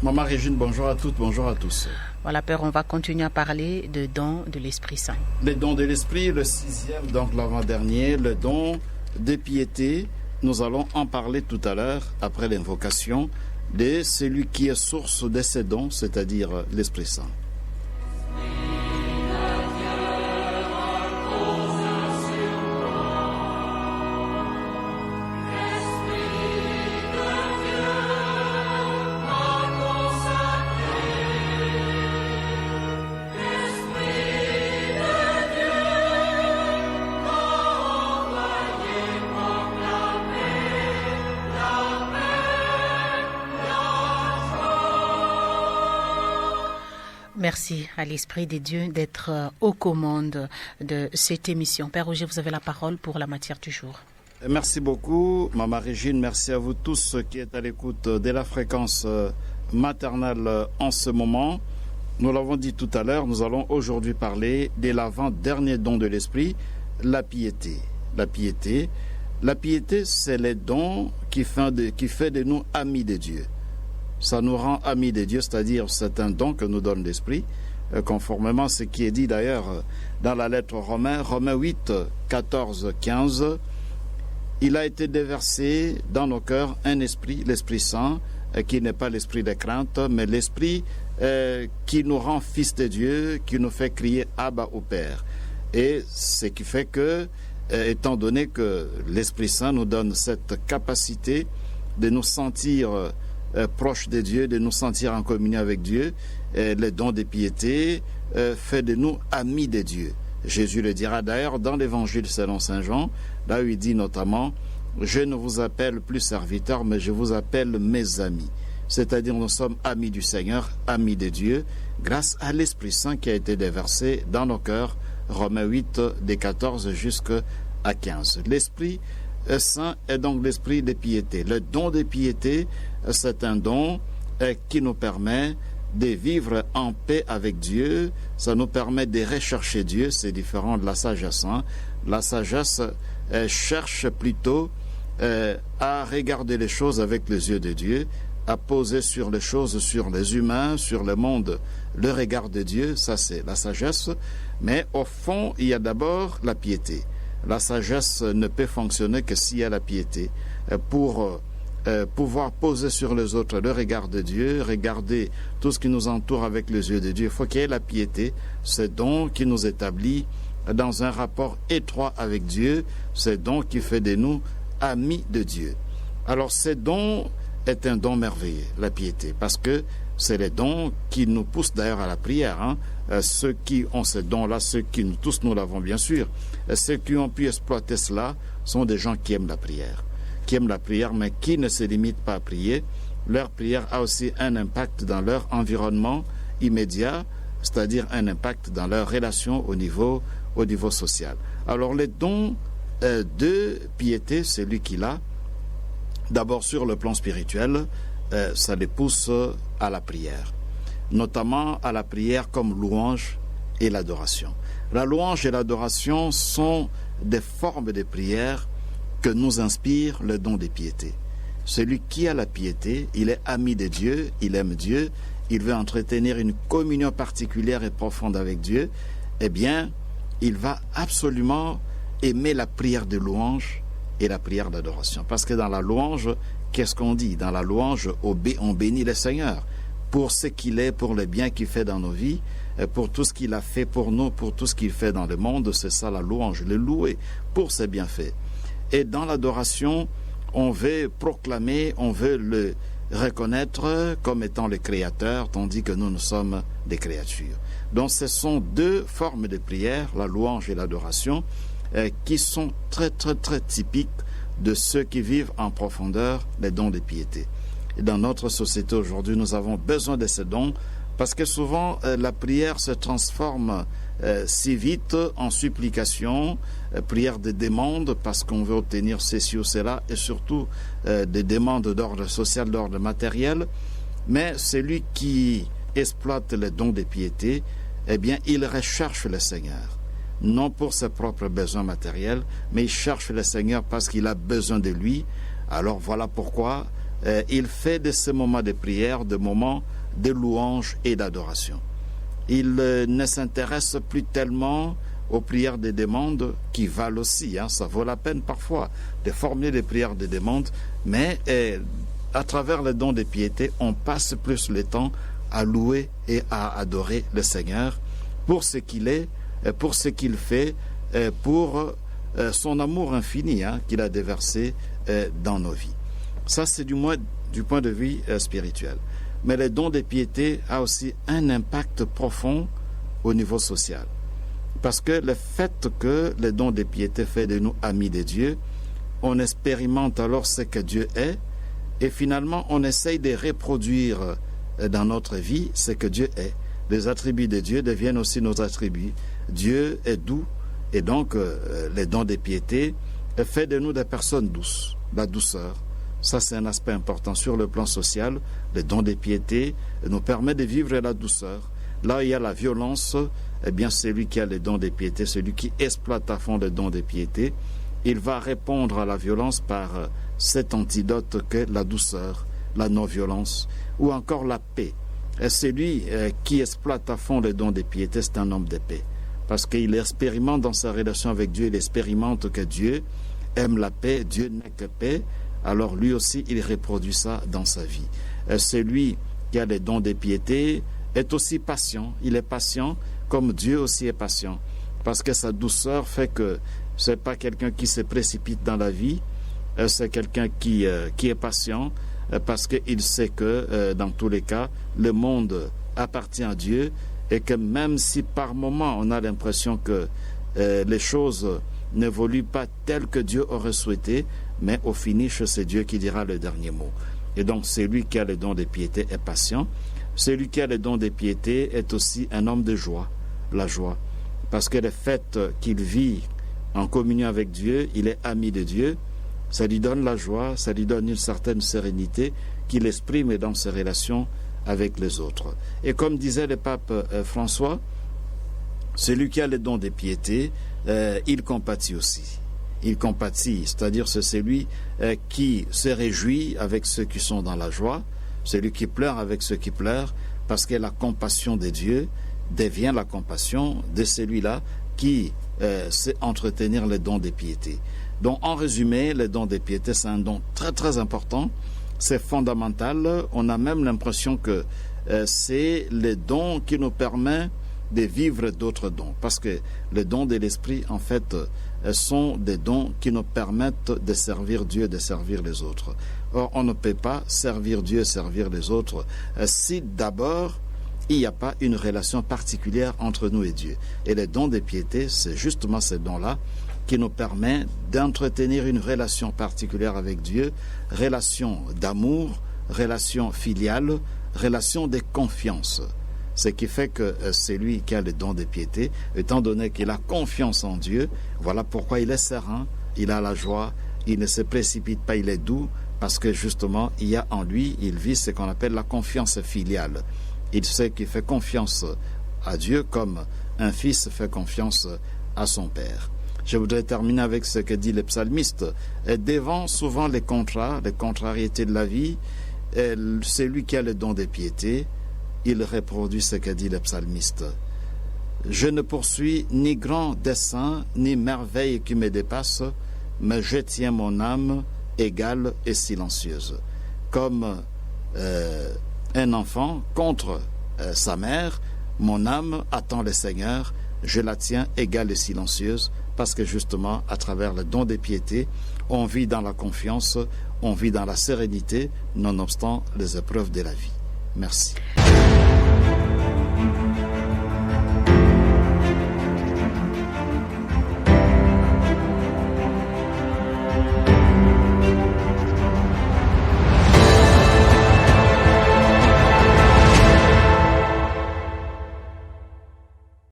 Maman Régine, bonjour à toutes, bonjour à tous. Voilà, Père, on va continuer à parler de dons de l'Esprit Saint. Les dons de l'Esprit, le 6e, donc l'avant-dernier, le don de piété. Nous allons en parler tout à l'heure, après l'invocation, de celui qui est source de ces dons, c'est-à-dire l'Esprit Saint. Merci à l'Esprit de Dieu d'être aux commandes de cette émission. Père Roger, vous avez la parole pour la matière du jour. Merci beaucoup, Maman Régine. Merci à vous tous qui êtes à l'écoute de la fréquence maternelle en ce moment. Nous l'avons dit tout à l'heure, nous allons aujourd'hui parler de l'avant-dernier don de l'Esprit, la piété. La piété, c'est le don qui fait de nous amis de Dieu. Ça nous rend amis de Dieu, c'est-à-dire c'est un don que nous donne l'Esprit, conformément à ce qui est dit d'ailleurs dans la lettre Romains 8, 14, 15. Il a été déversé dans nos cœurs un esprit, l'Esprit Saint, qui n'est pas l'esprit de crainte, mais l'esprit qui nous rend fils de Dieu, qui nous fait crier Abba au Père. Et ce qui fait que, étant donné que l'Esprit Saint nous donne cette capacité de nous sentir proches de Dieu, de nous sentir en communion avec Dieu, le don de piété fait de nous amis de Dieu. Jésus le dira d'ailleurs dans l'évangile selon saint Jean, là où il dit notamment « Je ne vous appelle plus serviteurs, mais je vous appelle mes amis ». C'est-à-dire nous sommes amis du Seigneur, amis de Dieu, grâce à l'Esprit Saint qui a été déversé dans nos cœurs, Romains 8, des 14 jusqu'à 15. L'Esprit Saint est donc l'esprit de piété. Le don de piété, c'est un don qui nous permet de vivre en paix avec Dieu. Ça nous permet de rechercher Dieu. C'est différent de la sagesse. La sagesse cherche plutôt à regarder les choses avec les yeux de Dieu, à poser sur les choses, sur les humains, sur le monde, le regard de Dieu. Ça, c'est la sagesse. Mais au fond, il y a d'abord la piété. La sagesse ne peut fonctionner que s'il y a la piété. Pour pouvoir poser sur les autres le regard de Dieu, regarder tout ce qui nous entoure avec les yeux de Dieu, il faut qu'il y ait la piété, ce don qui nous établit dans un rapport étroit avec Dieu, ce don qui fait de nous amis de Dieu. Alors ce don est un don merveilleux, la piété, parce que c'est le don qui nous pousse d'ailleurs à la prière. Ceux qui ont ce don-là, ceux qui nous tous nous l'avons bien sûr, ceux qui ont pu exploiter cela sont des gens qui aiment la prière, mais qui ne se limitent pas à prier. Leur prière a aussi un impact dans leur environnement immédiat, c'est-à-dire un impact dans leurs relations au niveau social. Alors les dons de piété, c'est lui qui l'a. D'abord sur le plan spirituel, ça les pousse à la prière, notamment à la prière comme louange et l'adoration. La louange et l'adoration sont des formes de prière que nous inspire le don de piété. Celui qui a la piété, il est ami de Dieu, il aime Dieu, il veut entretenir une communion particulière et profonde avec Dieu, eh bien, il va absolument aimer la prière de louange et la prière d'adoration. Parce que dans la louange, qu'est-ce qu'on dit? Dans la louange, on bénit le Seigneur pour ce qu'il est, pour le bien qu'il fait dans nos vies, pour tout ce qu'il a fait pour nous, pour tout ce qu'il fait dans le monde. C'est ça la louange, le louer pour ses bienfaits. Et dans l'adoration, on veut proclamer, on veut le reconnaître comme étant le Créateur, tandis que nous sommes des créatures. Donc ce sont deux formes de prière, la louange et l'adoration, qui sont très typiques de ceux qui vivent en profondeur les dons de piété. Et dans notre société aujourd'hui, nous avons besoin de ces dons parce que souvent la prière se transforme si vite en supplication, prière de demande parce qu'on veut obtenir ceci ou cela, et surtout des demandes d'ordre social, d'ordre matériel. Mais celui qui exploite les dons de piété, eh bien, il recherche le Seigneur. Non pour ses propres besoins matériels, mais il cherche le Seigneur parce qu'il a besoin de lui. Alors voilà pourquoi il fait de ces moments de prière des moments de louange et d'adoration. Il ne s'intéresse plus tellement aux prières de demande qui valent aussi. Ça vaut la peine parfois de formuler des prières de demande, mais à travers le don de piété, on passe plus le temps à louer et à adorer le Seigneur pour ce qu'il est, pour ce qu'il fait, pour son amour infini qu'il a déversé dans nos vies. Ça, c'est du moins du point de vue spirituel. Mais le don de piété a aussi un impact profond au niveau social. Parce que le fait que le don de piété fait de nous amis de Dieu, on expérimente alors ce que Dieu est, et finalement on essaye de reproduire dans notre vie ce que Dieu est. Les attributs de Dieu deviennent aussi nos attributs. Dieu est doux, et donc le don de piété fait de nous des personnes douces, la douceur. Ça, c'est un aspect important sur le plan social. Le don de piété nous permet de vivre la douceur. Là où il y a la violence, eh bien, celui qui a le don de piété, celui qui exploite à fond le don de piété, il va répondre à la violence par cet antidote qu'est la douceur, la non-violence, ou encore la paix. Et celui qui exploite à fond le don de piété, c'est un homme de paix. Parce qu'il expérimente dans sa relation avec Dieu, il expérimente que Dieu aime la paix, Dieu n'est que paix. Alors lui aussi, il reproduit ça dans sa vie. Celui qui a les dons de piété est aussi patient. Il est patient comme Dieu aussi est patient. Parce que sa douceur fait que ce n'est pas quelqu'un qui se précipite dans la vie, c'est quelqu'un qui est patient parce qu'il sait que dans tous les cas, le monde appartient à Dieu et que même si par moment on a l'impression que les choses n'évoluent pas telles que Dieu aurait souhaité, mais au finish, c'est Dieu qui dira le dernier mot. Et donc, celui qui a le don de piété est patient. Celui qui a le don de piété est aussi un homme de joie, la joie. Parce que le fait qu'il vit en communion avec Dieu, il est ami de Dieu, ça lui donne la joie, ça lui donne une certaine sérénité qu'il exprime dans ses relations avec les autres. Et comme disait le pape François, celui qui a le don de piété, il compatit aussi. Il compatit, c'est-à-dire c'est celui qui se réjouit avec ceux qui sont dans la joie, celui qui pleure avec ceux qui pleurent, parce que la compassion de Dieu devient la compassion de celui-là qui sait entretenir le don de piété. Donc en résumé, le don de piété, c'est un don très très important, c'est fondamental, on a même l'impression que c'est le don qui nous permet de vivre d'autres dons, parce que les dons de l'esprit, en fait, sont des dons qui nous permettent de servir Dieu, de servir les autres. Or, on ne peut pas servir Dieu et servir les autres si d'abord il n'y a pas une relation particulière entre nous et Dieu. Et les dons de piété, c'est justement ces dons-là qui nous permet d'entretenir une relation particulière avec Dieu, relation d'amour, relation filiale, relation de confiance. Ce qui fait que celui qui a le don de piété, étant donné qu'il a confiance en Dieu, voilà pourquoi il est serein, il a la joie, il ne se précipite pas, il est doux, parce que justement, il y a en lui, il vit ce qu'on appelle la confiance filiale. Il sait qu'il fait confiance à Dieu comme un fils fait confiance à son père. Je voudrais terminer avec ce que dit le psalmiste. Devant souvent les contrariétés de la vie, celui qui a le don de piété, il reproduit ce que dit le psalmiste. Je ne poursuis ni grand dessein, ni merveille qui me dépasse, mais je tiens mon âme égale et silencieuse. Comme un enfant contre sa mère, mon âme attend le Seigneur, je la tiens égale et silencieuse, parce que justement, à travers le don de piété, on vit dans la confiance, on vit dans la sérénité, nonobstant les épreuves de la vie. Merci.